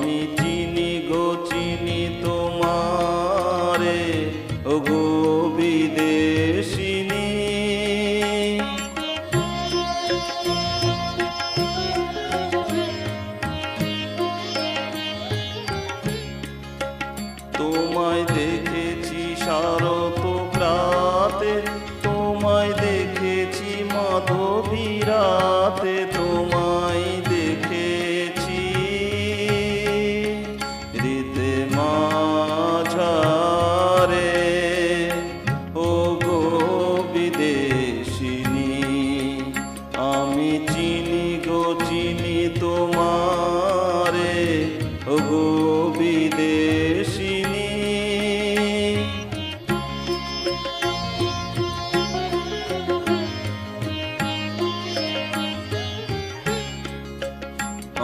আমি চিনি গো চিনি তোমারে, ওগো বিদেশিনী। তোমায় দেখেছি শারদ প্রাতে, তোমায় দেখেছি মাধবী রাতে, তোমায় দেখেছি ঋতে মাঝারে, ওগো বিদেশিনী। আমি চিনি গো চিনি তোমারে, ওগো বিদেশিনী।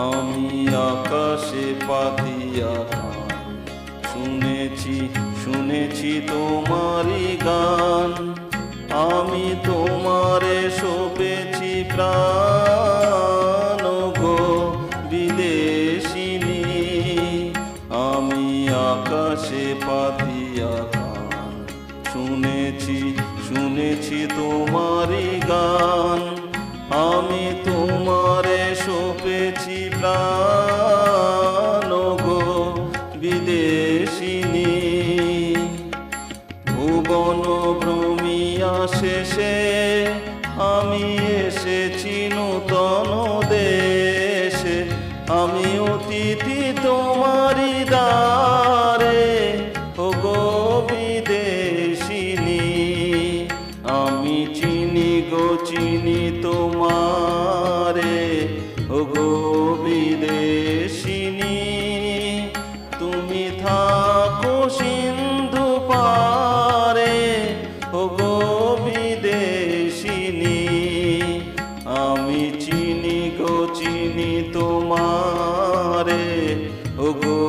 আমি আকাশে পাতিয়া শুনেছি শুনেছি তোমারই গান, আমি তোমারে সপেছি প্রাণ গো বিদেশিনী। আমি আকাশে পাতিয়া গান শুনেছি শুনেছি তোমারই গান, আমি তোমারে সপেছি প্রাণ গো বিদেশিনী। ভুবন ভ্রমিয়া শেষে আমি এসেছি নূতন দেশে, আমি অতিথি তোমারি দ্বারে, ওগো বিদেশিনী। আমি চিনি গো চিনি তোমারে, ওগো বিদেশিনী। তুমি থাকো সিন্ধু পারে, ওগো বিদেশিনী। আমি চিনি গো চিনি তোমারে, ওগো